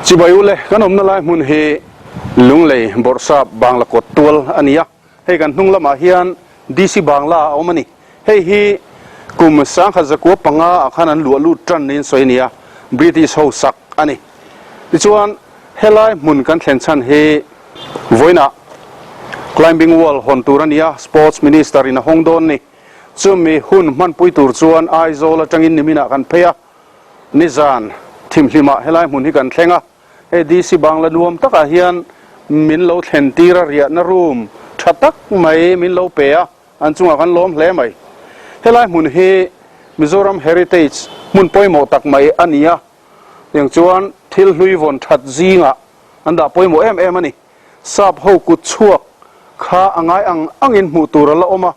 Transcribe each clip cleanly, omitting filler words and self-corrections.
จิบายุเลยกันอมนั่นแหละมุนเฮลุงเลยบอร์ซาบางละกดตัวอันนี้ให้กันนุ่งละมาเฮียนดีสิบางละเอามันนี่ให้ฮีกุมสังขจักวปังอาขนาดหลวงลู่จันนินสวยเนี่ยบริติชเอาสักอันนี้ดิฉันเฮลัยมุนกันเขียนชันเฮวัยน่ะ climbing wall หอนตัวนี้ sports minister ในห้องโดนนี่ซึ่งมีหุ่นมันปุยตัวชวนไอโซละจังอินนิมินากันเพียนิจานทิมหิมะเฮลัยมุนที่กันเข่งอ่ะเฮดีสิบางละนวมตักอาเฮียนมินโลเทนตีระเรียนรูมชัดตักไม่มินโลเปียอันจุงกันล้มเละไหมเฮลัยมุนเฮมิโซรัมเฮริเทจมุนปอยโมตักไม่อันนี้อย่างชวนทิลลุยวนชัดจีงอ่ะอันดาปอยโมมันนี่ทราบหูกุดชั่วข้าอ่างอังอินหมู่ตัวละออกมา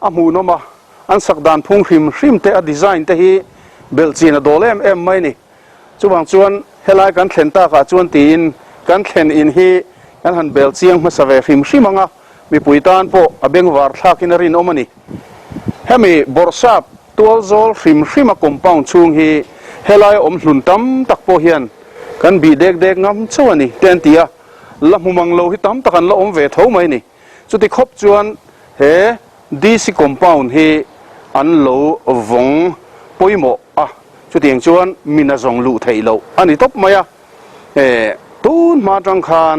อ่ะหมู่นมาอันสักดานพุ่งริมเตะดีไซน์เตะฮีเบลจีนโดเลไม่นี่จุบางชวนเฮลัยกันเข็นตากาชวนตีนกันเข็นอินฮีกันหันเบลเซียงมาสเวฟิมชิมังอ่ะมีปุยตานโปอเบงวาร์ทักินารินอมันนี่เฮมีบอร์ซับตัวโซลฟิมชิมาคอมปาวชุงฮีเฮลัยหลุนตั้มตักโปเฮียนกันบีเด็กงามชวนนี่เตนตีอ่ะละมุมังโลหิตั้มตักันละเวทเอาไหมนี่จุดที่คบชวนเฮดีสิคอมปาวเฮอันโลวงปอยโมอ่ะจุดที่ชวนมินาจงลู่ไทยโลอันนี้ทบไหมอ่ะตูนมาจังคาน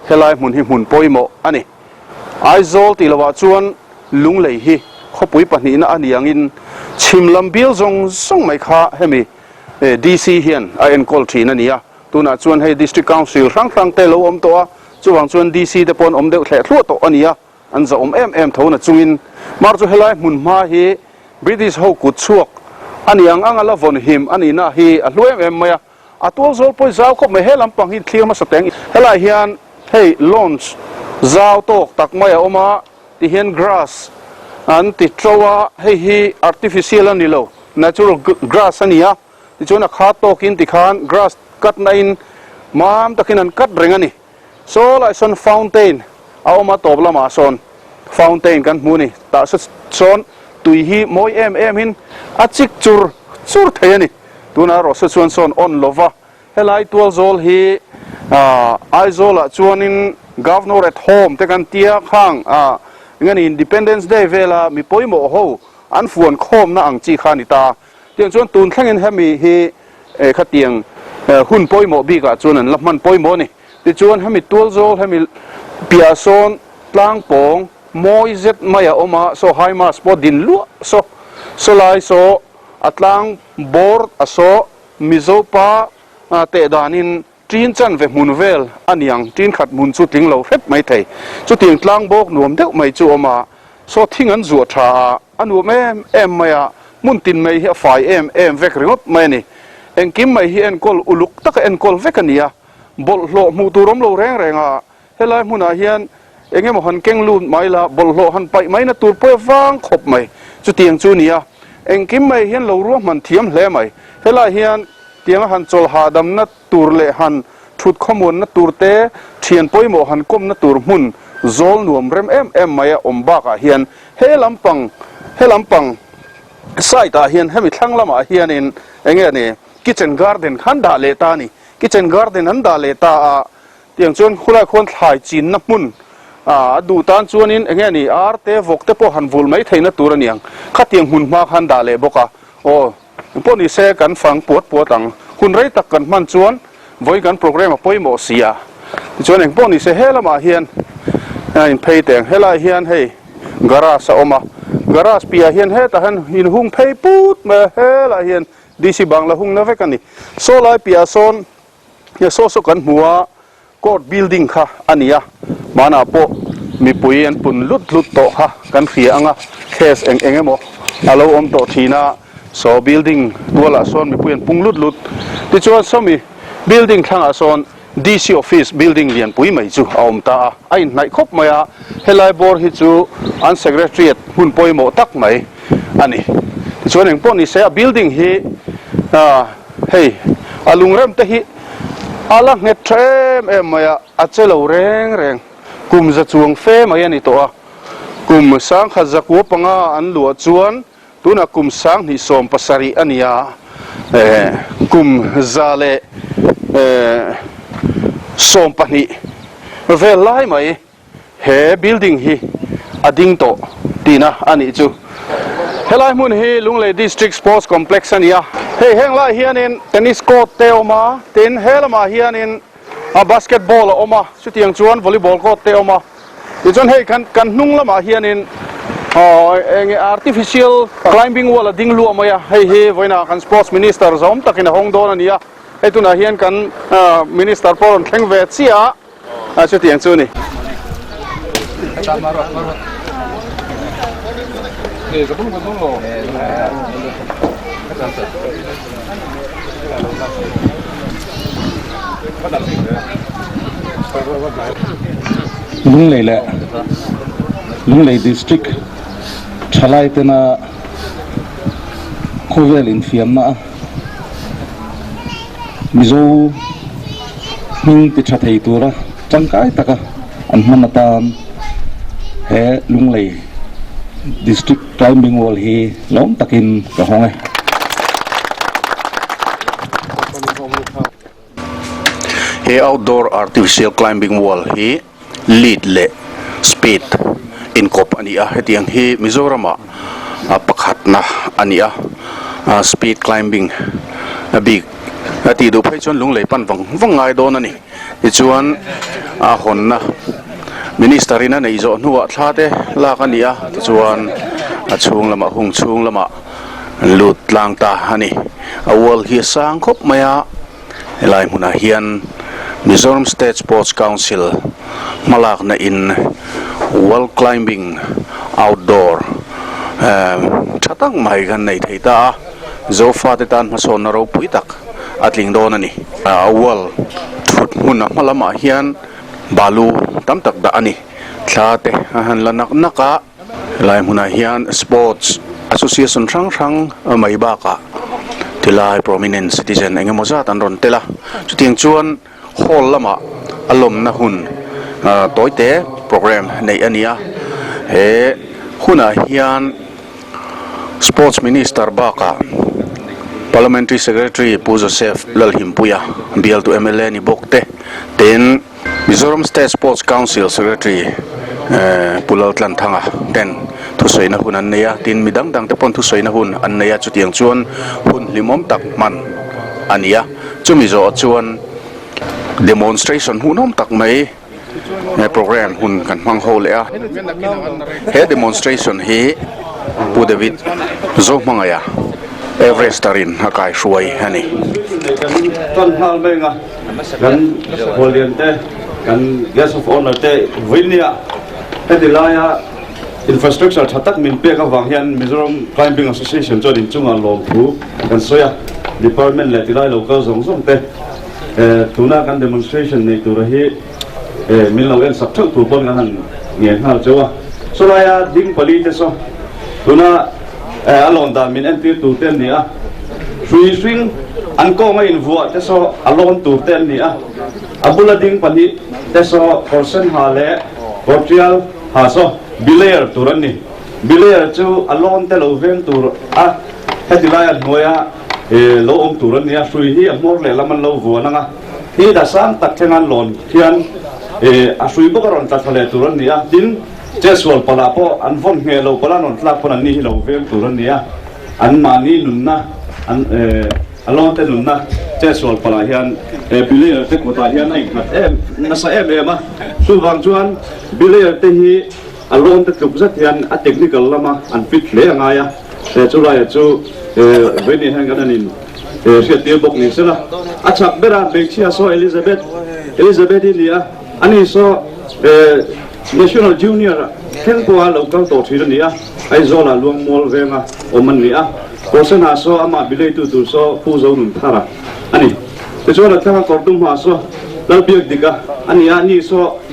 เฮลัยมุนหิมุนปอยโมอันนี้ไอโซลตีละว่าชวนลุงเลยฮีขบุยปนีน่ะอันนี้ยังอินชิมลำเบียวจงไม่ขาเฮมีดีซีเฮียนไอเอ็นคอลทีนั่นนี่อ่ะตัวน่ะชวนให้ดิสทริกคาวน์ซิลครั้งเตลอมตัวจู่วางชวนดีซีเดปอนอมเดลแหล่ทั่วตัวอันนี้อ่ะอันจะเท่านั้นจุงอินมาจู่เฮลัยมุนมาฮีบริติชเขากุดชวกอันนี้ยังละวนหิมอันนี้น่ะฮีอันรู้มาอ่ะตัวโซลปอยซาวคบไม่เฮลัมปังฮีเคลียร์มาสเต็งเฮลัยเฮียนให้ลอนช์ซาวโตกตักไม่เอามาที่เฮียนกราสอันติดโจวะให้ฮี artificial นี่โล natural grass อันนี้อ่ะที่ชวนนักขาโตกินติขาน grass กัดในมามตะกินันกัดเริงอันนี้โซลไอซอน fountain เอามาตบละมาซอน fountain กันมูนี่ตาสุดซอนตุยฮีมอยหินอาจิกจูร์เทียนี่ตัวน่ารอสุดซอนออนโลวะเฮลัยตัวโซลฮีไอโซละชวนิน governor at home แต่กันเตียข้างงั้น Independence Day เวลามีปอยโมโหอันฝวนโคมน่าอังจีขานิตาเตียงชวนตูนแข่งกันให้มีขัดเตียงหุ่นปอยโมบีกับชวนนั้นรับมันปอยโมนี่ที่ชวนให้มีตัวโซให้มีเปียโซนตางปองมอยเจ็ดไม่เอามาโซไฮมาสปอดินลัวโซไลโซอัตลางบอร์ดโซมิโซปาเตดานินจีนจันเวมุนเวลอันยังจีนขัดมุนสุดทิ้งเราเฮ็ดไม่ไทยสุดทิ้งตางบอกหนุ่มเด็กไม่จู่มาโซทิ้งอันจั่วชาอันว่าแม่ไม่มุนตินไม่เหี้ยฝ่ายเวกริงไม่นี่เอ็งกิมไม่เหี้ยเอ็นกอลอุลุกตักเอ็นกอลเวกันเนี่ยบอลโลมูตูรมโลแรงเฮลัยมุนอาเฮียนเอ็งมันหันเก่งลูนไม่ละบอลโลหันไปไม่นะตูเพื่อฟังขบไม่สุดทิ้งจู่เนี่ยเอ็งกิมไม่เฮียนเรารู้มันเทียมเล่ไม่เฮลัยเฮียนเตียงหันโจลหาดำนัดตูร์เละหันชุดข้อมูลนัดตูร์เตเทียนปอยโมหันก้มนัดตูร์มุนโจลหน่วมเร็มไม่อมบากเฮียนเฮลำปังใส่ตาเฮียนให้มีทั้งละมาเฮียนเงี้ยนี่คิทเช่นการ์เดนขันดาเลตานี่คิทเช่นการ์เดนขันดาเลตาเตียงชวนคุณไอ้คนถ่ายจีนนับมุนดูตานชวนนี่เงี้ยนี่อาร์เตวกเตปหันวูลไม่ไทยนัดตูร์นี่ยังขัดเตียงหุ่นมาขันดาเลบกโอ้พวกนี้เสกันฟังปวดตังคุณไรตักกันมันชวนไว้กันโปรแกรมมาป่วยหมอเสียชวนเองพวกนี้เสเฮละมาเฮียนเพย์แต่งเฮละเฮียนให้กราสออกมาการาสปีเฮียนเฮแต่หันหินหุ่งเพย์ปูดมาเฮละเฮียนดีสิบังละหุ่งนั่นเวกันนี่โซลายปีโซนเนี่ยโซกันหัวกอดบิลดิ้งค่ะอันนี้มาหน้าโปมีปุยอันปุ่นลุดโตค่ะกันเขียงเคสเองหมดเราอมโตทีน่าโซบิลดิ้งตัวละโซนมีปุยอันปุ่งลุดที่ชวนสมีบิลดิ้งทางโซนดีซีออฟฟิศบิลดิ้งเรียนปุยไม่จู่เอาตาไอ้ไหนครบไหมเฮลัยบอร์ฮิจูอันเซกเรตรีหุ่นปุยโมตักไหมอันนี้ที่ชวนเองพวกนี้เสียบิลดิ้งฮีเฮ้ยอาลุงเริ่มเตะอาลังเงทมไม่อาเจลแรงกุมจะจวงเฟ่ไม่ยันนี่ตัวกุมสังขจักวปังอันหลวจวนตัวนักกุมสังนิสมปัสสารีอันนี้กุมซาเล ส่งปนิเวลไล่ไหมเฮ building ฮีอดิ่งโตตีนะอันนี้จูเฮลัยมุนฮีลุงเลย district sports complex อันนี้เฮแห่งไล่เฮียนินเทนนิสโคร์ตเตอมาเทนเฮลมาเฮียนินbasketball ออกมาชุดที่ยังชวน volleyball ก็เตะออกมาอีจนให้กันนุ่งละมาเฮียนินartificial climbing wall ดิ่งลัวมาให้ไว้นะกัน sports minister สมตักินห้องโดนนี่ให้ตุนเฮียนกัน minister พอลแข่งเวทเสียชุดที่ยังชวนนี่ลุงเลยแหละลุงเลย district ชลายเตนะโคเวลินเฟียมนะมิโซมิงติดชัดให้ตัวละจังกายตะกะอันมันตามเฮลุงเลย district climbing wall เฮล้อมตะกินกะห้องไงเฮ outdoor artificial climbing wall เฮ lead เละ speed in kop อันนี้เฮตียงเฮมิโซรามาปักหัดนะอันนี้speed climbing big ตีดูให้ชวนลุงเลยปั้นวังไงโดนนั่นนี่ชวนหนนะมินิสเตอร์นั่นในโซนหัวท่าเตลากันนี่ชวนช่วงละมาหงช่วงละมาลุดลางตาอันนี้วอลเฮียสังคบมายาลายมุนาเฮียนMizoram State Sports Council มาลากในอิน wall climbing outdoor ชัตั้งใหม่กันในไทยตาโซฟาเตตันมาโซนนรกปุยตักอัดลิงโดนนี่wall ทุดมุนมาละมาเฮียนบาลูตั้มตักดาอันนี้ชาเตหันละนักลายมุนาเฮียน Sports Association ช่างไม่บ้ากะที่ลาย prominent citizen เองมอซาตันรอนเตล่าจุดที่ชวนโฮลละมาอารมณ์นะหุ่นตัวเตะโปรแกรมในอันนี้เฮหุ่นเฮียน Sports Minister บ้ากะ Parliamentary Secretary ปูโจเซฟลลหิมปุยะ BL to MLA นี่บอกเตะเต็น Mizoram State Sports Council Secretary ปุลลทันทังอ่ะเต็นทุสวยนะหุ่นอันเนียตินมีดังแต่ปนทุสวยนะหุ่นอันเนียจุดยังชวนหุ่นลิมอมตักมันอันนี้จุมิโซชวนdemonstration หุ่นน้อมตักไหมในโปรแกรมหุ่นกันมังโฮเลยเฮ demonstration เฮปูเดวิดโซมังไงเอเวอเรสต์รินฮักไอช่วยฮะนี่ต้นทางเป็นไงกันโฮเลียนเต้กัน guest of honor เต้วินเนี่ยเฮติลายะ infrastructure ชัดตักมินเปียกับวังเฮียน Mizoram Climbing Association จอดินจุงอันลงผูกันสวย department เลยติลาย local ส่งเต้ทุนการ demonstration ในตัวที่มีเราเองสับทั้งตัวบนกันเงี้ยข้าวเจ้าสุดท้ายดิ้งผลิตเสร็จทุนอารมณ์ดามินเอ็นตีตัวเต้นนี่swing อันก็ไม่อินวัวเสร็จอารมณ์ตัวเต้นนี่บุลดิ้งผลิตเสร็จ person หาเล่พอร์ติอัลหาโซบิลเลอร์ตัวนี้บิลเลอร์จู่อารมณ์เตลูเวนตัวให้ที่ไรหัวโลอมตัวนี้ช่วยที่มอร์เลยแล้วมันโลวัวนั่งที่ดัชสันตักเทงันหลอนเทียนช่วยบุกรอนตัดทะเลตัวนี้ดินเจสวอลปลาพออันฟอนเฮโลปลานนทลาพนันนี่โลเวมตัวนี้อันมานี่นุนนะอันลอนเตนุนนะเจสวอลปลาเฮียนบิลเลียร์เทกุตาเฮียนไอ้ขัดนัสเอ็มมาสู้ฟังชวนบิลเลียร์เตฮีอันลอนเตกุจัดเฮียนอันเทคนิคละมาอันฟิตเลยยังไงจู่ไรจู่เวนี่แห่งกันนินเสียตีบอกนี่สิละอาชักเบราเบกชีอาโซเอลิซาเบธนี่อันนี้โซnational junior แข่งกัวเราก็ต่อทีนี้ไอ้โซล่าลวงมอลเวงโอมันนี่โคสนาโซอามาบิเลตุตุโซผู้โซนุนทาระอันนี้แต่โซเราแข่งกับตุ้มหาโซแล้วเบียกดิกะอันนี้โซ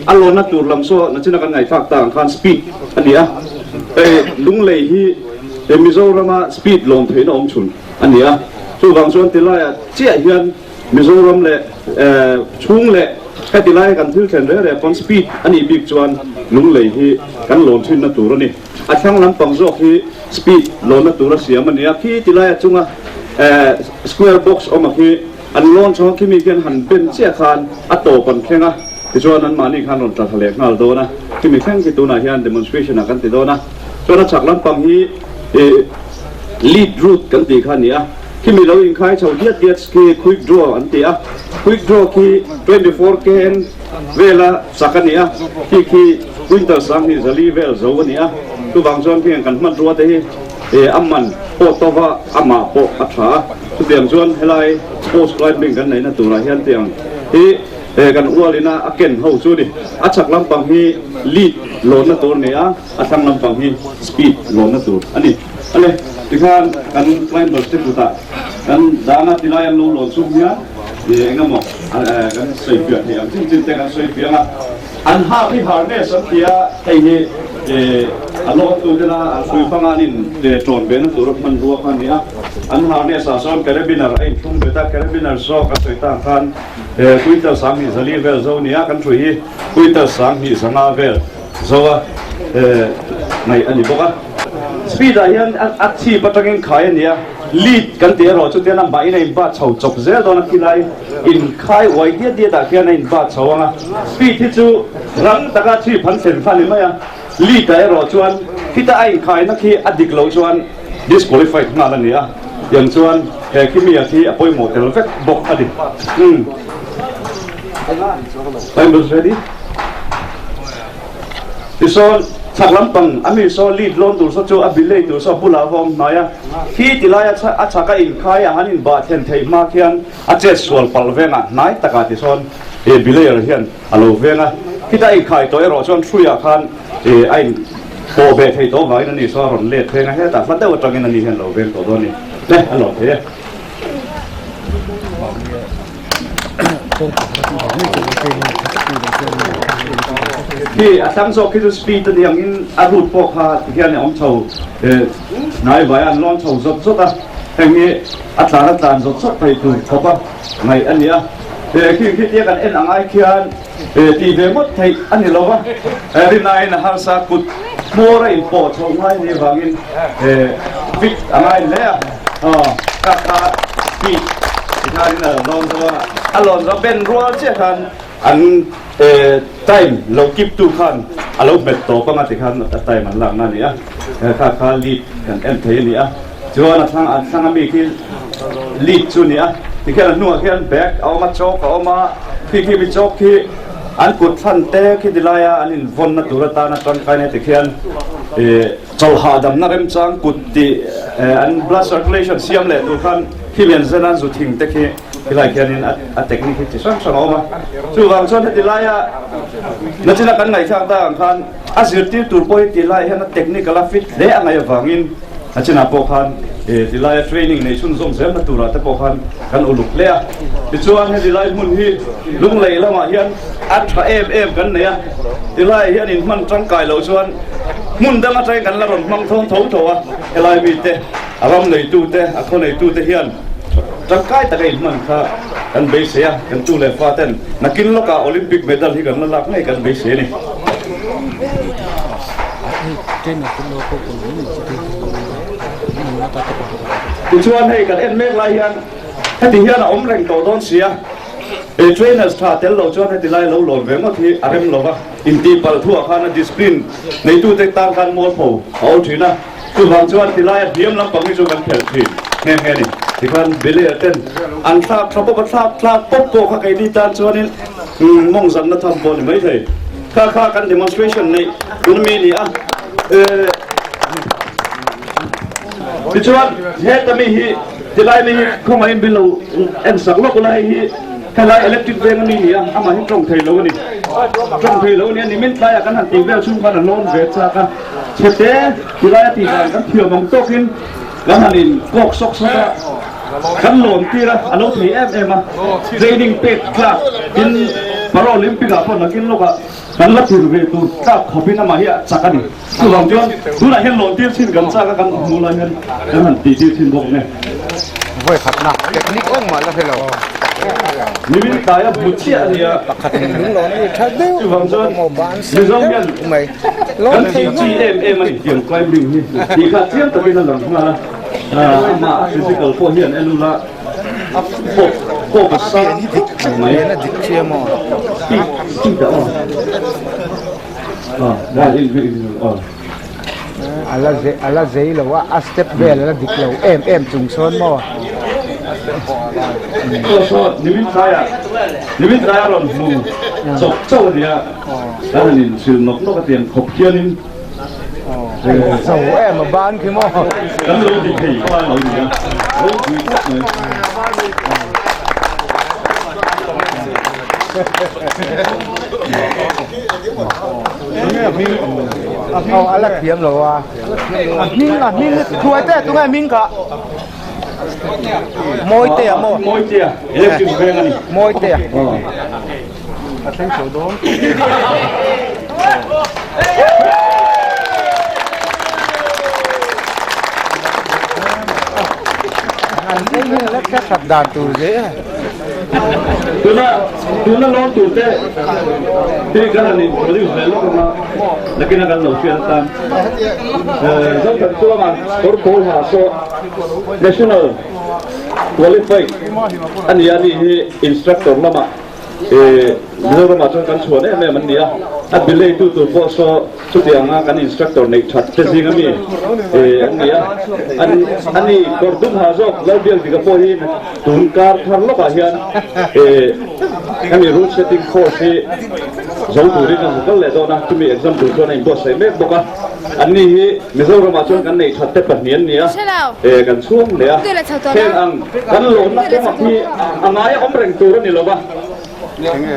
อารมณ์นัตุลำโซนั่นจะนักไงฝากต่างกันสปีดอันนี้ลุงเลยที่มิโซรามาสปีดลงถึงองชุนอันนี้สู้บางส่วนที่ไล่เจี๊ยเฮียนมิโซรามเล่ชุ่งเล่แค่ที่ไล่กันที่แข่งเรือเล่คอนสปีดอันนี้บิ๊กชวนลุงเลยที่กันลงถึงนัตัวนี่อันข้างหลังปังโซที่สปีดลงนัตัวเสียมันเนี่ยที่ไล่จุงสแควร์บ็อกซ์ออกมาที่ อันร้อนช่องที่มีเพียงหันเป็นเชี่ยคานอัตโตปันแค่นะที่ชวนนั้นมานี่ขันรถจักรเล็กน่าโดนะที่มีแข่งที่ตัวน่ะเฮียน demonstration กันติดโดนะชวนนักจักรลำปังฮีlead route กันตีขันเนี่ยที่มีเราอิงคายชาวเดียดสกี quick draw อันตีquick draw ที่24เกนเวลาสักกันเนี่ยที่ winter สังนี่จะรีเวลโซนเนี่ยตัวบางส่วนเพียงกันมันรัวแต่อัมมันโปตัวว่าอัมมาโปอัฐาตัวเตียงส่วนเฮลัยโพสต์ไลน์บิงกันไหนนะตัวเราเฮียนเตียงที่กันอ้วนเลยนะอักเกนเฮาสู้ดิอัชักลำปังฮีลีดโหลนนะตัวเนี่ยอัชักลำปังฮีสปีดโหลนนะตัวอันนี้อะไรที่ข้างกันไลน์บอสติบุตรกันดานาที่ไลน์โหลนสู้เนี่ยเงี้ยมั้งกันสวยเปียกเนี่ยจริงๆแต่กันสวยเปียกอ่ะอันหาที่หาเนี่ยสักทีอ่ะไอ้เนี่ยอันโลกตัวเดียวนะสวยฟังอันนี้โจนเบนตัวรถมันรัวกันเนี่ยอันหาเนี่ยสะสมแคร์บินาร์ไอ้ทุ่งเบต้าแคร์บินาร์โซ่กันสวยต่างกันคุยแต่สังหิสลีเวลโซเนี่ยกันช่วยคุยแต่สังหิสังอาเวลโซ่ในอันนี้บอกว่าสปีดอะไรอัดชีพตั้งเงินขายเนี่ยลีดกันเดี๋ยวเราจะเดี๋ยวนั้นไปในบ้านชาวจบเจ้าตอนนั้นที่ไรอินขายไว้เดียดแต่ในบ้านชาวอ่ะสปีดที่จูรังตะการชีพันเซนฟันเลยไหมอ่ะลีดแต่เราชวนที่ตาไอ้ขายนักที่อดีตเราชวน disqualified งานนั้นเนี่ยอย่างชวนที่มีที่อภัยหมดแต่เราแค่บอกอดีตI'm ready ที่ชวนสักลำปังอามีโซลีดลอนตัวโซจูอับิเลตัวโซบุลาวงน้อยที่ที่ไล่อาชักอินขายอาหารอินบาเทนเทมาเขียนอาเจสวลปัลเวงอ่ะนายตะการที่ซอนบิเลย์เขียนอโลเวงอ่ะที่ได้อินขายตัวเราชวนช่วยอาคารไอ้โบเบทให้ตัวไว้นั่นนี่ซอรอนเล็ดเวงอ่ะแต่ฟัดเดาตรงนั้นนี่เห็นเราเวงตัวนี้เนี่ยอโลเทียที่ตั้งโซ่คิดว่าสปีดตัวอย่างนี้อารุณพวกเขาที่อันนี้อมเช่านายใบอันร้อนเช่าสดอ่ะอย่างนี้อาจารย์สดไปดูเขาปะในอันนี้คิดเรียกกันเอ็นอ่างไอเขียนตีเบมดไทยอันนี้เราปะรินายนะฮะสักกุดโมระอินโปชงไว้ในบางอินฟิกอ่างไอเลยกาคาปีที่ท่านนี่ลองดูว่าอารมณ์เราเป็นรัวเช่นกันอันtime เราเก็บตู้ขันเราเบ็ดโตก็มาติดขันtime มันหลังนั่นเนี่ยข้าลีดกันเอ็นเทเนี่ยจวนทางมีที่ลีดจุดเนี่ยที่แค่นัวแค่แบกเอามาโจกเอามาที่ไปโจกที่อันกุดฟันเตะที่ดิลายอันนี้วนนัดตุรตานัดตอนใครเนี่ยที่แค่จอลหาดำนักเอ็มจังกุดที่อัน blood circulation เสียมเลยตุขันที่เป็นเส้นนั้นสุดทิ้งแต่ที่ไรแค่นี้อันเทคนิคที่ช่างออกมาช่วยบางส่วนที่ไรนั่นจะนักกันไหนข้างต่างกันอาศัยที่ตัวป่วยที่ไรให้นักเทคนิคกราฟิกเละอะไรฟังอินนั่นจะนับพวกกันที่ไรเทรนนิ่งในชุนส่งเสริมนักตัวเราแต่พวกกันอุลุกเละที่ชวนให้ที่ไรมุ่งที่ลุงเลยละมาเฮียนอัดเอฟกันเนี่ยที่ไรเฮียนมันจังกายเราชวนมุ่งแต่มาใจกันแล้วมันท้องตัวที่ไรมีเตะอารมณ์ในตู้เตะคนในตู้เตะเฮียนจังกายตะไคร้มันค่ะกันเบสเซียกันตู้เลฟ้าเต้นนักกินโลกาโอลิมปิกเมดัลที่กันนั่นลักให้กันเบสเซียนี่คุณชวนให้กันเอ็นเมกลายยันให้ที่เฮียนอมแรงต่อต้นเสียเทรนเนอร์สตาร์เตลเราชวนให้ที่ไล่เราหล่นเวงว่าที่อารมณ์เราว่าอินทีปัลทั่วข้านะดิสซิปลินในตู้แตกต่างกันมอลโผเอาถือนะคือบางชวนที่ไล่เยี่ยมลำปังที่ชวนกันเขียนทีแง่ๆนี่ที่กันเบลเต้นอันทราบทรัพย์ทราบปุ๊บโกข้าไก่ดีตานชวนนี่มองสันนัทบอลไม่ใช่ข้ากัน demonstration ในคุณมีนี่ที่ชวนเฮ็ดแต่ไม่ฮีที่ไรไม่ฮีเข้ามาอินบิลเอ็นสักลบอะไรฮีแค่ไรอิเล็กทริกเวงนี่นี่อามาที่ตรงเทโลนี่ตรงเทโลเนี่ยนี่มินไลกันหันตีเวลชุ่มกันโน่นเวทกันเช็ดเต้ที่ไรตีกันเที่ยวมองโต๊ะกินแล้วหันอินกอกซอกซอกขันหล่นที่ละอันนู้นที่มาเทรนนิ่งเป็ดคลาสกินพาราลิมปิกอะพอนักกินโลกะกันละถือเวทูข้าวขบินมาเฮียสักกันนี่คือลองจวนดูนะเห็นหล่นที่ชิ้นกันสักกันมูลเงินแล้วมันตีที่ชิ้นบกเนี่ยเว้ยขัดหนักเทคนิคต้องมาแล้วให้เรามีวิธีการบุตรเชี่ยเนี่ยขัดหนึ่งหล่นนี่ชัดเดียวคือลองจวนมีสองอย่างไม่ล้นที่ GMM มันเกี่ยวกับบิงนี่ที่ข้าเทียมตัวเป็นหลังมาฟิสิกอลพวกเฮียนเอลูล่าพวก focus sa Ini na dikci mo. tidak dah ini Ala zai lawa a step bel ala diklau em chung son mo. so nimin saya ron mu sok châu dia dan nin sil nok nok tian khop kianin Sau em mà ban khi mo. kan lo di thei kwa lo ni lo di thak ne Ala thiam lawa. Min thuai te tu ngai min ka. Moi te mo. moi tia electric veng ani Moi te. Ini lek ka sabdan tu je. tuna lon tu te ti kan ni bodi velo ma lakin akan lo fian tan zon kan tu ma or ko ha so national qualified ani instructor lama Mizora macam kan chuan man dia abilai tu po so tu dia kan instructor nei chat te sing ami dia ani kordun hazo labial diga po hi tunkar tharlo ka hian kami route setting course zau tu ri kan kal le do na tumi exam tu so nei bo sai mek boka ani hi Mizora macam kan nei chat te pahnian nia kan chuang le ken ang kan lo na ko ma hi angai om reng tu ni lo ba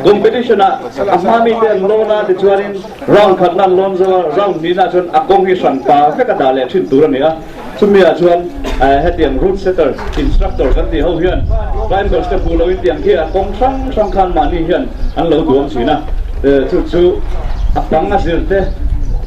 competition amami te lona de chuanin round khatna lon zo round ni na chon akong hi san pa ka ka dale thin tur ni a chumia chuan hetiam route setter instructor kan ti ho hian prime course te pulo in tiang khi akong sang khan ma ni hian an lo duam sina chu apang a sirte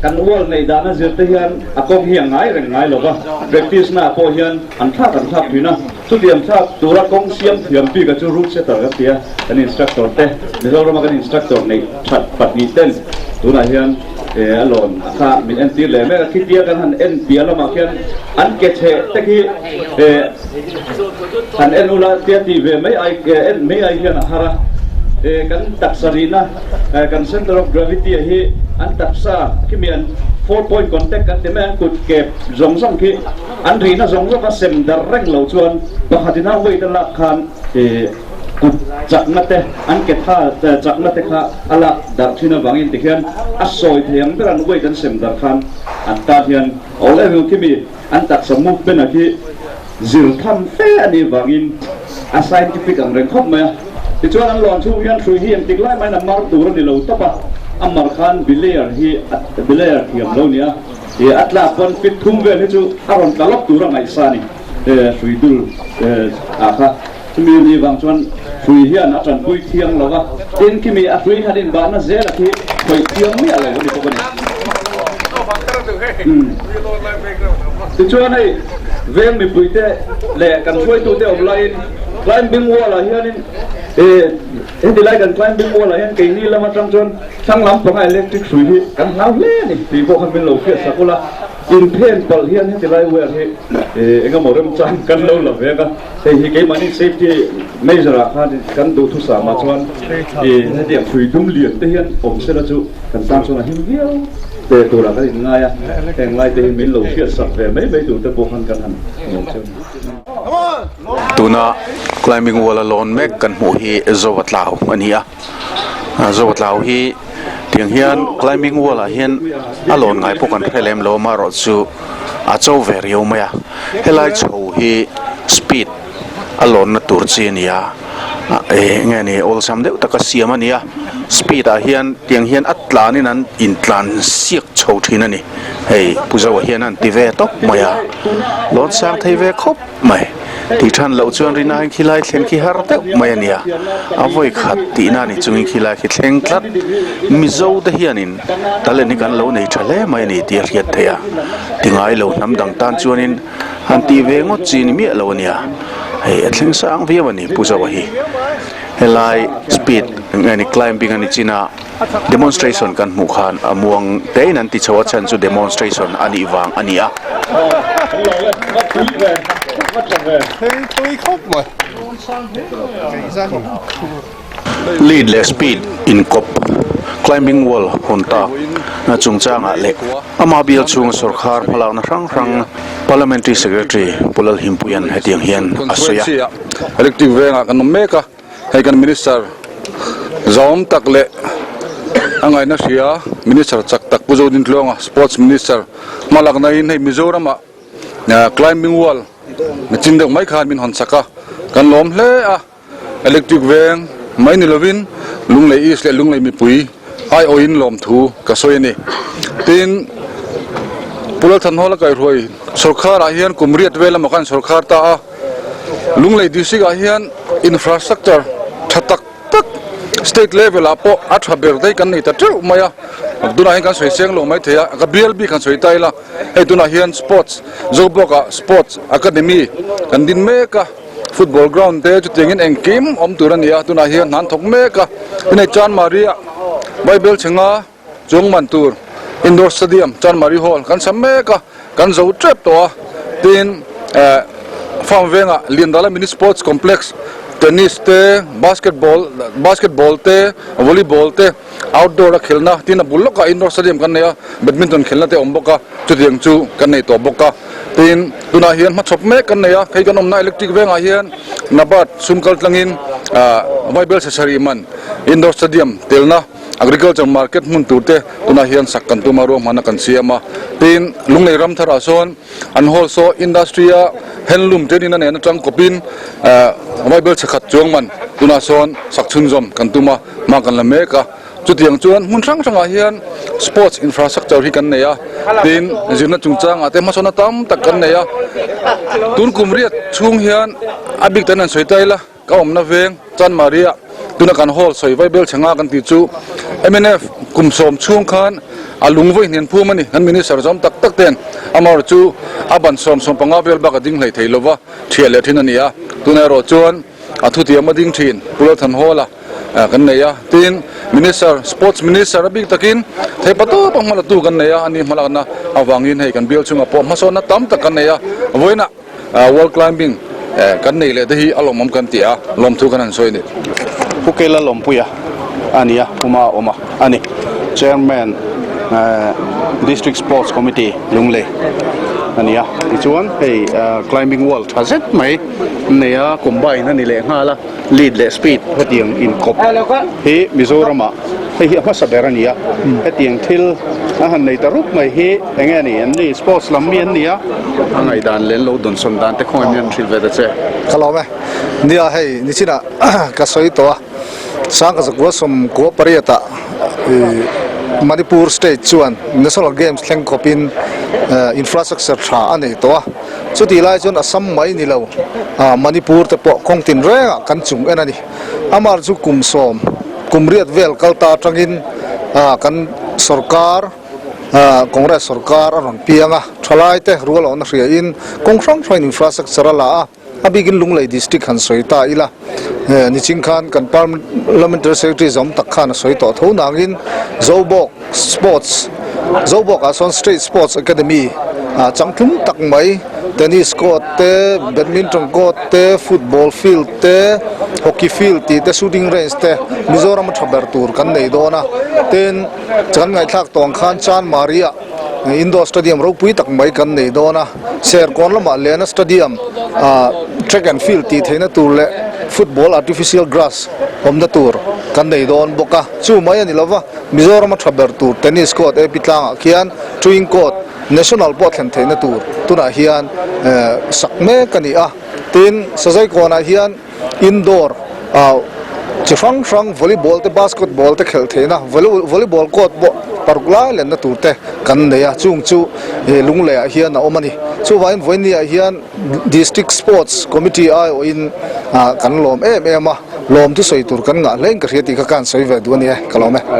kan wal nei dana zirte hian akong hi ngai reng ngai lo ba practice na po hian an thak thina tu diam thak tura kong siam thiam pi ka chu route setter ka tia kan instructor te Mizora ma kan instructor nei that pat ni ten tuna hian alon kha min en ti le me ka khitia kan han en pi ala ma khian an ke che te ki an en ula tia ti ve mai ai en mai ai hian hara kan taksarina kan center of gravity hi an taksa kimian 4-point contact kan teme kut kep zong ki an rina zong ka sem dar reng lo chuan pakhatina wei ta la khan kut chakna te an ke tha chakna te kha ala dar thina wangin te khian a soi thiang beran wei kan sem dar khan an ta hian ole hu kimi an taksa movement a ki zil tham fe ani wangin a scientific ang reng khop ma ti chuan an lon chu hian thrui hi em tik lai mai na mar tur ni lo topa amar khan bilayer hiam lo nia atla pon fit thum vel hi chu aron kalop tur ngai sa ni thrui dul akha tumi ni wang chuan thrui hian atran pui thiang lo wa tin kimi a thrui hadin ba na zela ki khoi thiang mi ala ni ko ni ti chuan ai veng mi pui te le kan thrui tu te online climbing wall a hian in di lai kan climbing wall a hian ke ni lama tang chon thang lam panga electric sui hi kan lau le ni ti bo khan min lo fiat sakula in pen pal hian di lai wer hi enga morem chan kan lo la veka te hi ke mani safety measure kha kan do thu sa ma chuan he dia fui dum lian te hian om se la chu kan tang chon a him hiao te tu la ka in nga ya teng lai te min lo fiat sak ve mai mai tu te bo khan kan han tuna climbing wall alone mek kan mu hi zowatlau ania zowatlau hi tiang hian climbing wall a hian alon ngai pokan thelem lo ma ro chu a chou ver yo maya helai chou hi speed alon na tur chi nia nge ni ol sam deuh taka siam ania speed a hian tiang hian atla ni nan in tlan siak chou thin ani hei puzawa hian an ti ve tok maya lon sang thei ve khop mai ti than lo chuan rina hin khilai thleng ki har te mai ania avoi khat ti na ni chungin khilai ki thleng tlat mizo da hianin taleni kan lo nei thale mai ni ti riat theya tingai lo nam dang tan chuanin han ti ve ngo chin mi lo ania hei athleng sang viawani puzawa hi helai speed ngani climbing ani china demonstration kan hmu khan amuang te nan ti chawa chan chu demonstration ani wang ania lead le speed in cop climbing wall honta na chungchanga le ama bial chung sarkar phalak na rang parliamentary secretary pulal himpuyan hetiang hian asoya electric venga kan meka hai kan minister zom takle angai na sia minister chak tak pujo din tlonga sports minister malak na in hei mizoram climbing wall na chindek mai khan min hon saka kan lom hle a electric veng mai ni lovin lunglei is le lunglei mi pui ai oin lom thu ka soini tin pulal than hola kai roi sarkar a hian kumriat vela makan sarkar ta a lunglei district a hian infrastructure thatak tak state level apo atha berdei kan nei ta tru maya duna hian kan soi seng lo mai theya ka blb kan soi taila ei duna hian sports zoboka sports academy kan din meka football ground te chu tengin engkim om turania duna hian nan thok meka nei chan maria bible chenga jongman tur indoor stadium chan mari hall kan sammeka kan zo trap to tin farm venga lindala mini sports complex tennis te basketball te volleyball te outdoor khelna tina buloka indoor stadium kan ne badminton khelna te omboka chutiang chu kan nei to boka tin tuna hian ma chop me kan ne ya kai kan omna electric venga hian nabat sumkal tlangin bible sesari man indoor stadium telna agriculture market mun turte tuna hian sakkan tumaro mana kan siama tin lunglei ram thara son an also industry handloom tenina ne na tang kopin bible chakhat chongman tuna son sakchun zom kan tuma ma kan la meka chutiang chuan mun sang sanga hian sports infrastructure hi kan ne ya tin jina chungchang ate ma sona tam tak kan ne ya tun kumriat chung hian abik tanan soitaila ka omna veng chan maria tuna kan hall soi bible changa kan ti chu MNF kumsom chung khan alungvoi nen phumani han minister jom tak tak ten amar chu aban som panga bel ba ka ding hlei theilova thiale thinania tuna ro chuan athu ti amading thin pulo than hola kan neya tin minister sports minister abik takin thei pato pangmala tu kan neya ani malakna awangin hei kan bial chunga po masona tam tak kan neya voina wall climbing kan nei le hi alomam kan tia lom thu kan an soini pukela lompuya ania oma ani chairman district sports committee lunglei ania chuan hei climbing wall thazet mai neya combine ani le ngala lead le speed hetiang in kop he mizorama hei ama saberania hetiang thil han nei taruk mai he engani ani sports lammian nia angai dan len lo don son dan te khoimian thil ve da che kalome nia hei nichina ka soi to sang ka zakwa som ko pariata Manipur state chuan national games thleng kopin infrastructure tha ani to chuti lai chun assam mai ni lo manipur te po kongtin renga kan chung enani amar chu kumsom kumriat vel kalta tangin kan sarkar congress sarkar aron pianga thalai te rural on ria in konghrang thrain infrastructure la abigin lunglei district han soita ila niching khan kan parliamentary secretary zom tak khan soito thonangin zobok sports zobok ason state sports academy changthum tak mai tennis court te badminton court te football field te hockey field te shooting range te mizoram thaber tur kan nei dona ten chan ngai thak tong khan chan maria indoor stadium ro pui tak mai kan nei dona ser kon lama lena stadium track and field ti theina tur le football artificial grass omda tur kan nei don boka chu mai ani lova mizoram thaber tur tennis court e pitlang khian twin court national pot thlen theina tur tuna hian sakme kani tin sajai kona hian indoor chifang volleyball te basketball te khel theina volleyball court bo parukla len na turte kan neya chung chu lunglei a hian a omani chu wain voini a hian district sports committee ai in kan lom em lom tu soi tur kan nga leng ka riati ka kan soi ve du ni kalome